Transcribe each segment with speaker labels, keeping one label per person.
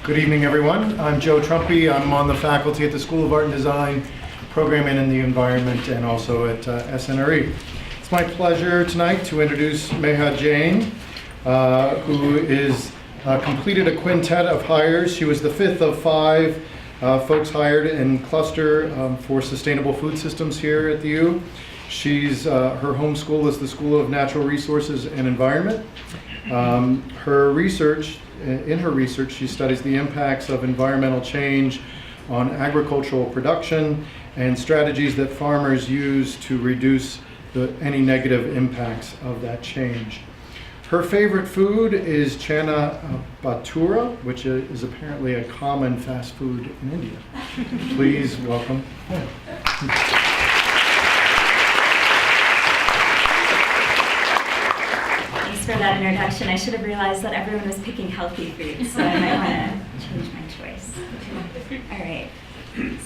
Speaker 1: Good evening, everyone. I'm Joe Trumpy. I'm on the faculty at the School of Art and Design, programming in the environment, and also at SNRE. It's my pleasure tonight to introduce Meha Jain, who is completed a quintet of hires. She was the fifth of five folks hired in cluster for sustainable food systems here at the U. She's her home school is the School of Natural Resources and Environment. In her research, she studies the impacts of environmental change on agricultural production and strategies that farmers use to reduce any negative impacts of that change. Her favorite food is chana bhatura, which is apparently a common fast food in India. Please welcome.
Speaker 2: For that introduction. I should have realized that everyone was picking healthy foods, so I might want to change my choice. All right.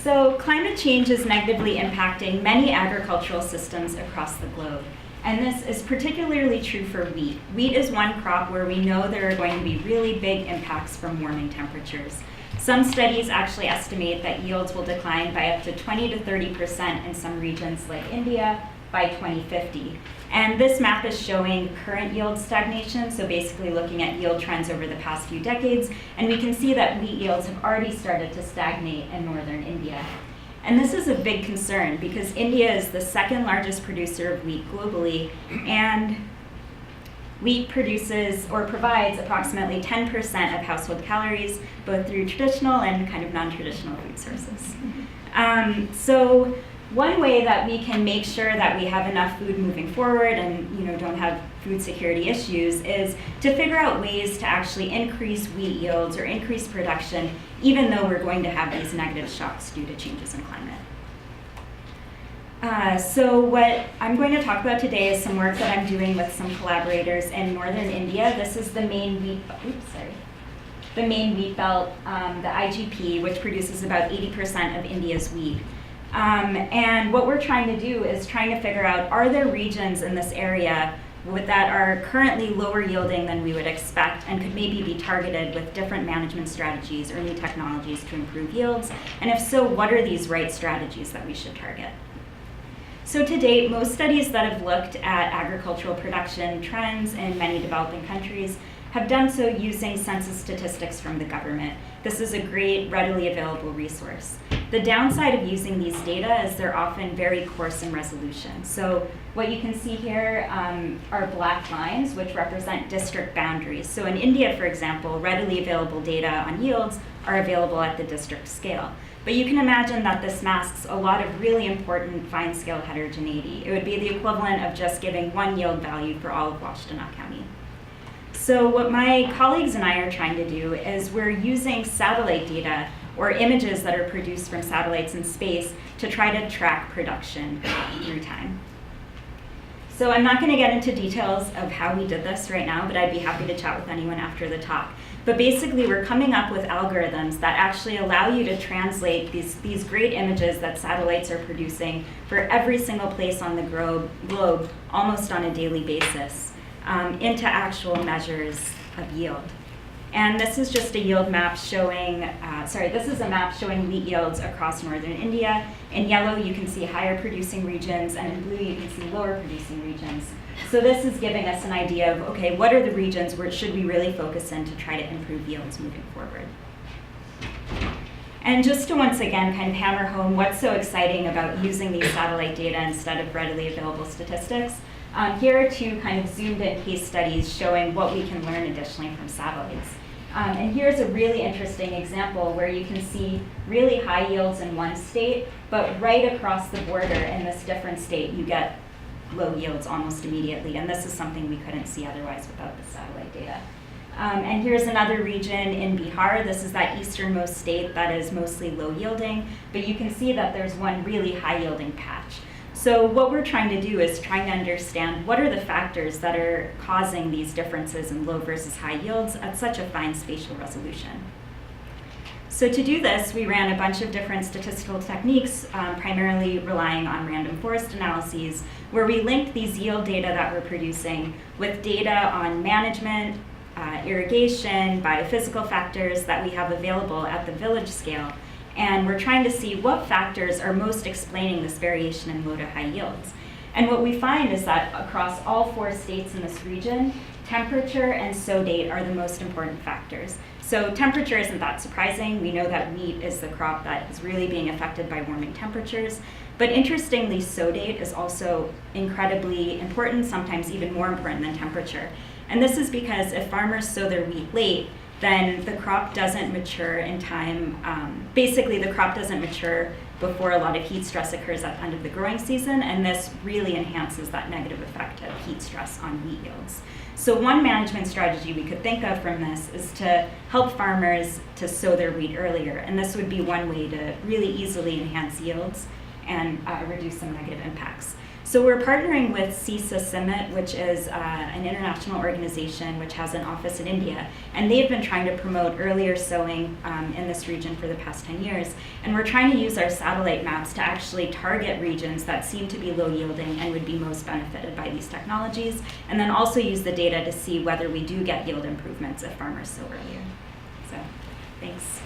Speaker 2: So climate change is negatively impacting many agricultural systems across the globe. And this is particularly true for wheat. Wheat is one crop where we know there are going to be really big impacts from warming temperatures. Some studies actually estimate that yields will decline by up to 20 to 30% in some regions like India by 2050. And this map is showing current yield stagnation, so basically looking at yield trends over the past few decades, and we can see that wheat yields have already started to stagnate in northern India. And this is a big concern because India is the second largest producer of wheat globally, and wheat produces or provides approximately 10% of household calories, both through traditional and kind of non-traditional food sources. So one way that we can make sure that we have enough food moving forward and don't have food security issues is to figure out ways to actually increase wheat yields or increase production, even though we're going to have these negative shocks due to changes in climate. So what I'm going to talk about today is some work that I'm doing with some collaborators in northern India. This is the main wheat belt, the IGP, which produces about 80% of India's wheat. And what we're trying to do is trying to figure out, are there regions in this area that are currently lower yielding than we would expect and could maybe be targeted with different management strategies or new technologies to improve yields? And if so, what are these right strategies that we should target? So to date, most studies that have looked at agricultural production trends in many developing countries have done so using census statistics from the government. This is a great, readily available resource. The downside of using these data is they're often very coarse in resolution. So what you can see here are black lines, which represent district boundaries. So in India, for example, readily available data on yields are available at the district scale. But you can imagine that this masks a lot of really important fine-scale heterogeneity. It would be the equivalent of just giving one yield value for all of Washtenaw County. So what my colleagues and I are trying to do is we're using satellite data or images that are produced from satellites in space to try to track production through time. So I'm not going to get into details of how we did this right now, but I'd be happy to chat with anyone after the talk. But basically, we're coming up with algorithms that actually allow you to translate these great images that satellites are producing for every single place on the globe almost on a daily basis into actual measures of yield. And this is just a yield map showing, this is a map showing wheat yields across northern India. In yellow, you can see higher producing regions, and in blue, you can see lower producing regions. So this is giving us an idea of, okay, what are the regions where should we really focus in to try to improve yields moving forward? And just to once again kind of hammer home what's so exciting about using these satellite data instead of readily available statistics, here are two kind of zoomed in case studies showing what we can learn additionally from satellites. And here's a really interesting example where you can see really high yields in one state, but right across the border in this different state, you get low yields almost immediately. And this is something we couldn't see otherwise without the satellite data. And here's another region in Bihar. This is that easternmost state that is mostly low yielding, but you can see that there's one really high yielding patch. So what we're trying to do is trying to understand what are the factors that are causing these differences in low versus high yields at such a fine spatial resolution. So to do this, we ran a bunch of different statistical techniques, primarily relying on random forest analyses, where we linked these yield data that we're producing with data on management, irrigation, biophysical factors that we have available at the village scale. And we're trying to see what factors are most explaining this variation in low to high yields. And what we find is that across all 4 states in this region, temperature and sow date are the most important factors. So temperature isn't that surprising. We know that wheat is the crop that is really being affected by warming temperatures. But interestingly, sow date is also incredibly important, sometimes even more important than temperature. And this is because if farmers sow their wheat late, then the crop doesn't mature in time. Basically, the crop doesn't mature before a lot of heat stress occurs at the end of the growing season, and this really enhances that negative effect of heat stress on wheat yields. So one management strategy we could think of from this is to help farmers to sow their wheat earlier, and this would be one way to really easily enhance yields and reduce some negative impacts. So we're partnering with CISA CIMIT, which is an international organization which has an office in India, and they've been trying to promote earlier sowing in this region for the past 10 years. And we're trying to use our satellite maps to actually target regions that seem to be low yielding and would be most benefited by these technologies, and then also use the data to see whether we do get yield improvements if farmers sow earlier. So, thanks.